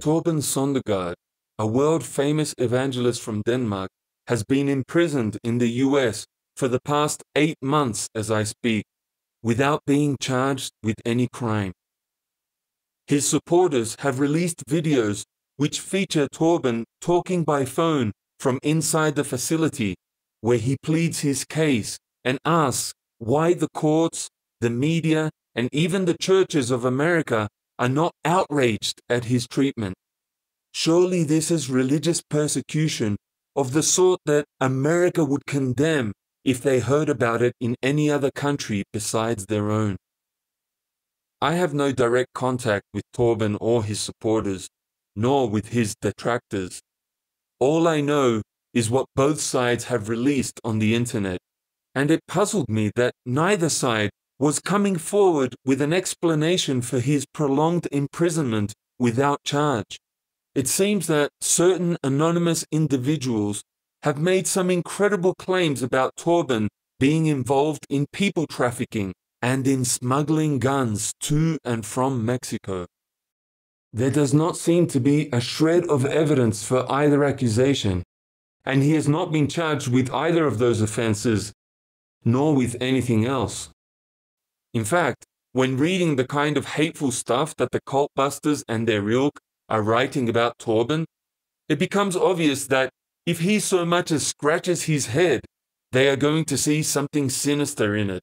Torben Sondergaard, a world-famous evangelist from Denmark, has been imprisoned in the US for the past 8 months as I speak, without being charged with any crime. His supporters have released videos which feature Torben talking by phone from inside the facility, where he pleads his case and asks why the courts, the media, and even the churches of America are not outraged at his treatment. Surely this is religious persecution of the sort that America would condemn if they heard about it in any other country besides their own. I have no direct contact with Torben or his supporters, nor with his detractors. All I know is what both sides have released on the internet, and it puzzled me that neither side was coming forward with an explanation for his prolonged imprisonment without charge. It seems that certain anonymous individuals have made some incredible claims about Torben being involved in people trafficking and in smuggling guns to and from Mexico. There does not seem to be a shred of evidence for either accusation, and he has not been charged with either of those offenses, nor with anything else. In fact, when reading the kind of hateful stuff that the cult busters and their ilk are writing about Torben, it becomes obvious that if he so much as scratches his head, they are going to see something sinister in it,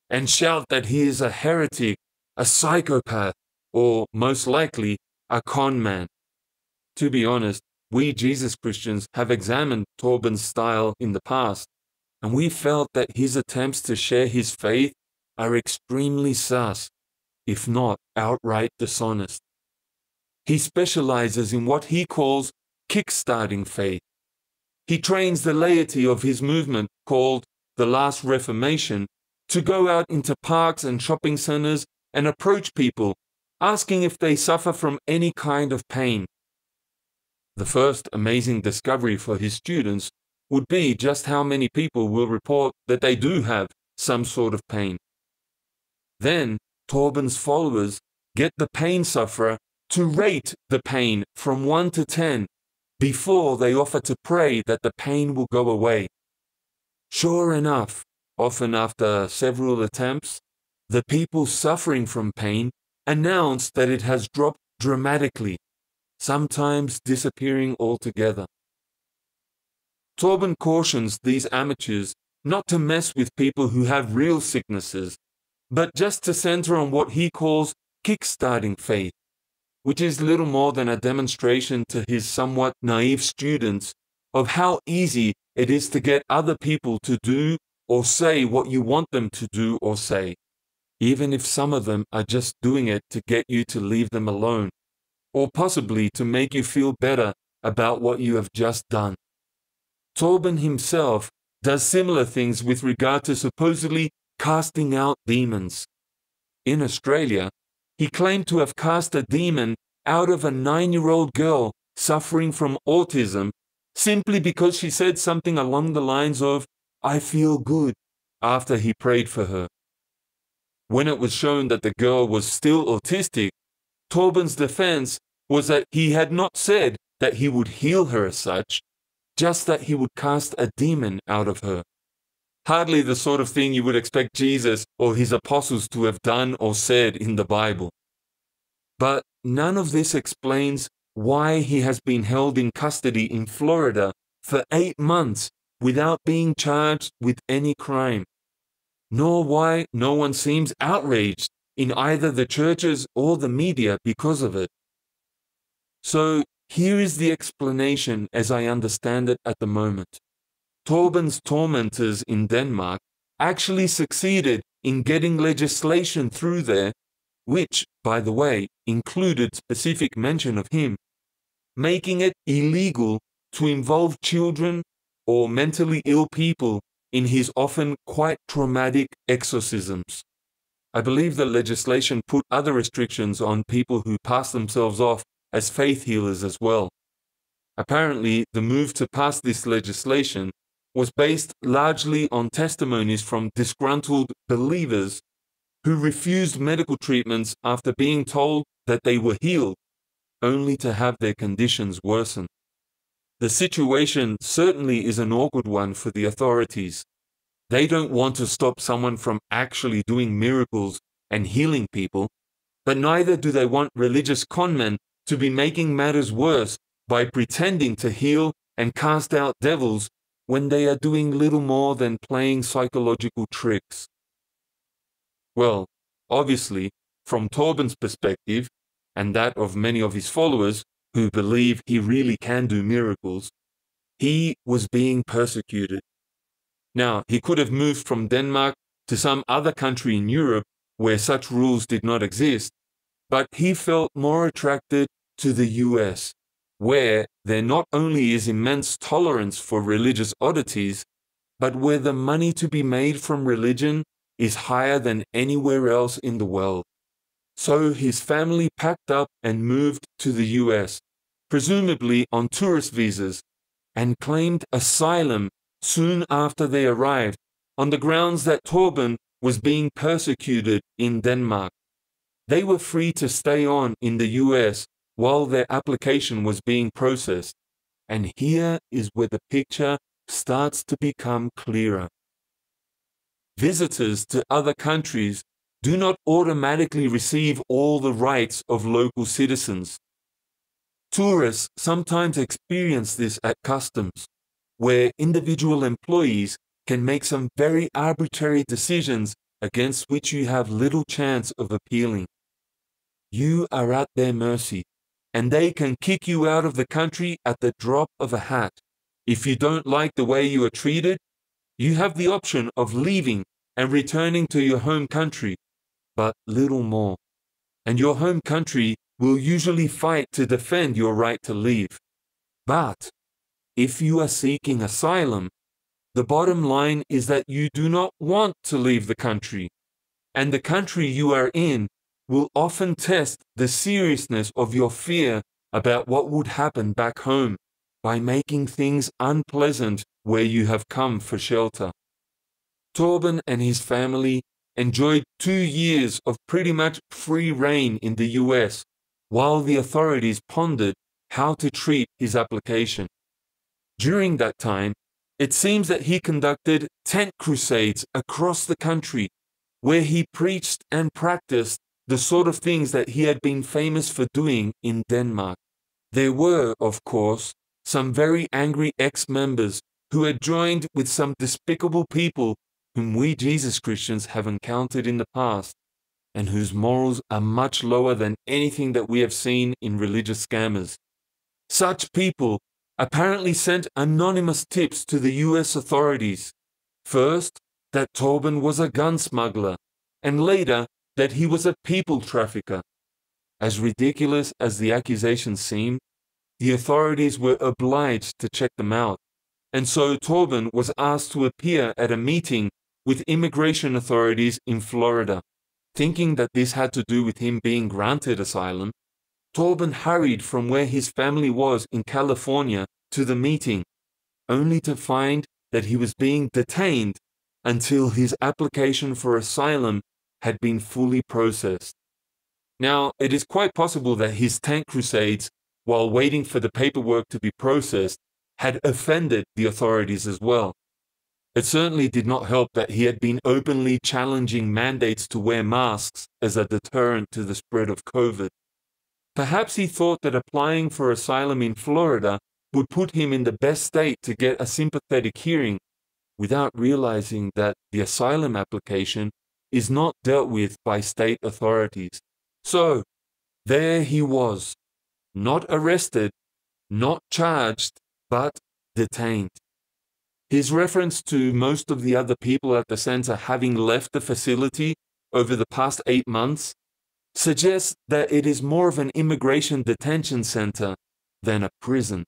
and shout that he is a heretic, a psychopath, or, most likely, a con man. To be honest, we Jesus Christians have examined Torben's style in the past, and we felt that his attempts to share his faith are extremely sus, if not outright dishonest. He specializes in what he calls kickstarting faith. He trains the laity of his movement, called the Last Reformation, to go out into parks and shopping centers and approach people, asking if they suffer from any kind of pain. The first amazing discovery for his students would be just how many people will report that they do have some sort of pain. Then, Torben's followers get the pain sufferer to rate the pain from 1 to 10 before they offer to pray that the pain will go away. Sure enough, often after several attempts, the people suffering from pain announce that it has dropped dramatically, sometimes disappearing altogether. Torben cautions these amateurs not to mess with people who have real sicknesses, but just to center on what he calls kickstarting faith, which is little more than a demonstration to his somewhat naive students of how easy it is to get other people to do or say what you want them to do or say, even if some of them are just doing it to get you to leave them alone, or possibly to make you feel better about what you have just done. Torben himself does similar things with regard to supposedly casting out demons. In Australia, he claimed to have cast a demon out of a 9-year-old girl suffering from autism simply because she said something along the lines of, "I feel good," after he prayed for her. When it was shown that the girl was still autistic, Torben's defense was that he had not said that he would heal her as such, just that he would cast a demon out of her. Hardly the sort of thing you would expect Jesus or his apostles to have done or said in the Bible. But none of this explains why he has been held in custody in Florida for 8 months without being charged with any crime, nor why no one seems outraged in either the churches or the media because of it. So here is the explanation as I understand it at the moment. Torben's tormentors in Denmark actually succeeded in getting legislation through there, which, by the way, included specific mention of him, making it illegal to involve children or mentally ill people in his often quite traumatic exorcisms. I believe the legislation put other restrictions on people who pass themselves off as faith healers as well. Apparently, the move to pass this legislation was based largely on testimonies from disgruntled believers who refused medical treatments after being told that they were healed, only to have their conditions worsen. The situation certainly is an awkward one for the authorities. They don't want to stop someone from actually doing miracles and healing people, but neither do they want religious conmen to be making matters worse by pretending to heal and cast out devils when they are doing little more than playing psychological tricks. Well, obviously, from Torben's perspective, and that of many of his followers who believe he really can do miracles, he was being persecuted. Now, he could have moved from Denmark to some other country in Europe where such rules did not exist, but he felt more attracted to the US, where there not only is immense tolerance for religious oddities, but where the money to be made from religion is higher than anywhere else in the world. So his family packed up and moved to the US, presumably on tourist visas, and claimed asylum soon after they arrived, on the grounds that Torben was being persecuted in Denmark. They were free to stay on in the US while their application was being processed. And here is where the picture starts to become clearer. Visitors to other countries do not automatically receive all the rights of local citizens. Tourists sometimes experience this at customs, where individual employees can make some very arbitrary decisions against which you have little chance of appealing. You are at their mercy, and they can kick you out of the country at the drop of a hat. If you don't like the way you are treated, you have the option of leaving and returning to your home country, but little more. And your home country will usually fight to defend your right to leave. But if you are seeking asylum, the bottom line is that you do not want to leave the country, and the country you are in will often test the seriousness of your fear about what would happen back home by making things unpleasant where you have come for shelter. Torben and his family enjoyed 2 years of pretty much free reign in the US, while the authorities pondered how to treat his application. During that time, it seems that he conducted tent crusades across the country, where he preached and practiced the sort of things that he had been famous for doing in Denmark. There were, of course, some very angry ex-members who had joined with some despicable people whom we Jesus Christians have encountered in the past, and whose morals are much lower than anything that we have seen in religious scammers. Such people apparently sent anonymous tips to the US authorities. First, that Torben was a gun smuggler, and later that he was a people trafficker. As ridiculous as the accusations seemed, the authorities were obliged to check them out, and so Torben was asked to appear at a meeting with immigration authorities in Florida. Thinking that this had to do with him being granted asylum, Torben hurried from where his family was in California to the meeting, only to find that he was being detained until his application for asylum had been fully processed. Now, it is quite possible that his tent crusades, while waiting for the paperwork to be processed, had offended the authorities as well. It certainly did not help that he had been openly challenging mandates to wear masks as a deterrent to the spread of COVID. Perhaps he thought that applying for asylum in Florida would put him in the best state to get a sympathetic hearing, without realizing that the asylum application is not dealt with by state authorities. So, there he was, not arrested, not charged, but detained. His reference to most of the other people at the center having left the facility over the past 8 months suggests that it is more of an immigration detention center than a prison.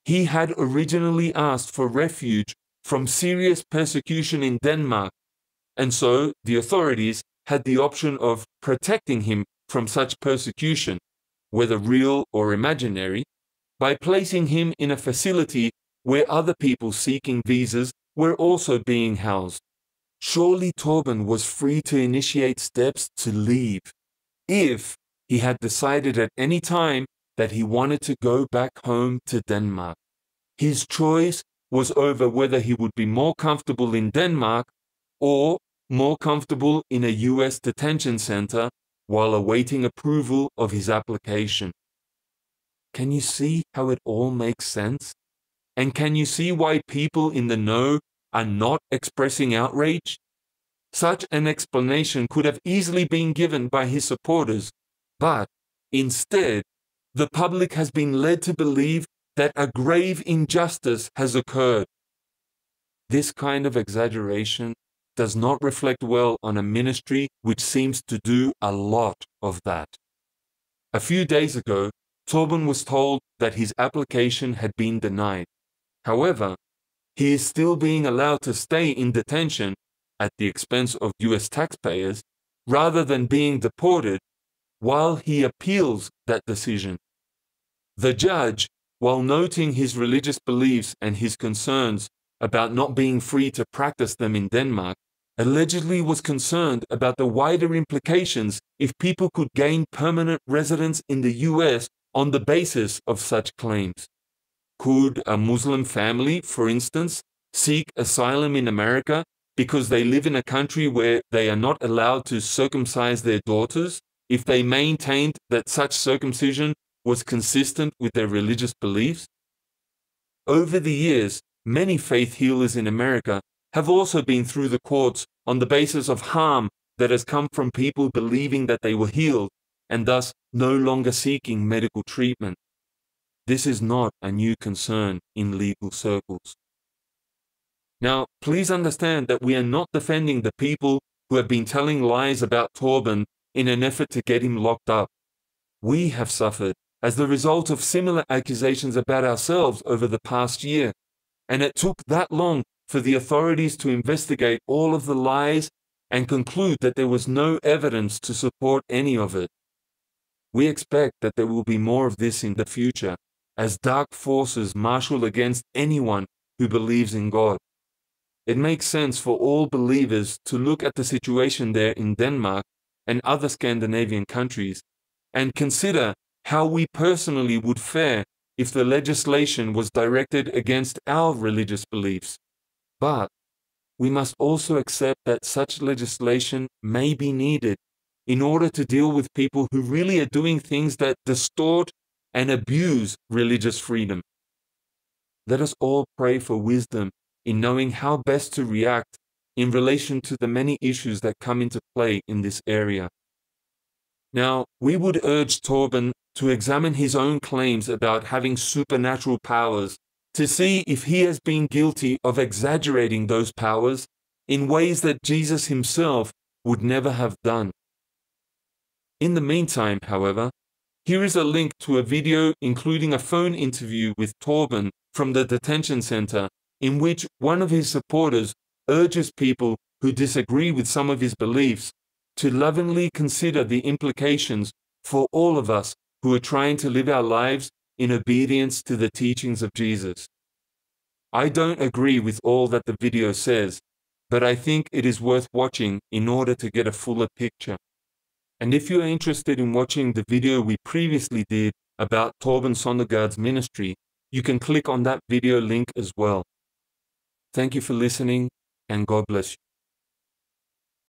He had originally asked for refuge from serious persecution in Denmark, and so the authorities had the option of protecting him from such persecution, whether real or imaginary, by placing him in a facility where other people seeking visas were also being housed. Surely Torben was free to initiate steps to leave, if he had decided at any time that he wanted to go back home to Denmark. His choice was over whether he would be more comfortable in Denmark or more comfortable in a US detention center while awaiting approval of his application. Can you see how it all makes sense? And can you see why people in the know are not expressing outrage? Such an explanation could have easily been given by his supporters, but instead, the public has been led to believe that a grave injustice has occurred. This kind of exaggeration does not reflect well on a ministry which seems to do a lot of that. A few days ago, Torben was told that his application had been denied. However, he is still being allowed to stay in detention at the expense of US taxpayers rather than being deported while he appeals that decision. The judge, while noting his religious beliefs and his concerns about not being free to practice them in Denmark, allegedly was concerned about the wider implications if people could gain permanent residence in the US on the basis of such claims. Could a Muslim family, for instance, seek asylum in America because they live in a country where they are not allowed to circumcise their daughters if they maintained that such circumcision was consistent with their religious beliefs? Over the years, many faith healers in America have also been through the courts on the basis of harm that has come from people believing that they were healed and thus no longer seeking medical treatment. This is not a new concern in legal circles. Now, please understand that we are not defending the people who have been telling lies about Torben in an effort to get him locked up. We have suffered as the result of similar accusations about ourselves over the past year, and it took that long for the authorities to investigate all of the lies and conclude that there was no evidence to support any of it. We expect that there will be more of this in the future, as dark forces marshal against anyone who believes in God. It makes sense for all believers to look at the situation there in Denmark and other Scandinavian countries and consider how we personally would fare if the legislation was directed against our religious beliefs. But we must also accept that such legislation may be needed in order to deal with people who really are doing things that distort and abuse religious freedom. Let us all pray for wisdom in knowing how best to react in relation to the many issues that come into play in this area. Now, we would urge Torben to examine his own claims about having supernatural powers to see if he has been guilty of exaggerating those powers in ways that Jesus himself would never have done. In the meantime, however, here is a link to a video including a phone interview with Torben from the detention center in which one of his supporters urges people who disagree with some of his beliefs to lovingly consider the implications for all of us who are trying to live our lives in obedience to the teachings of Jesus. I don't agree with all that the video says, but I think it is worth watching in order to get a fuller picture. And if you are interested in watching the video we previously did about Torben Sondergaard's ministry, you can click on that video link as well. Thank you for listening, and God bless you.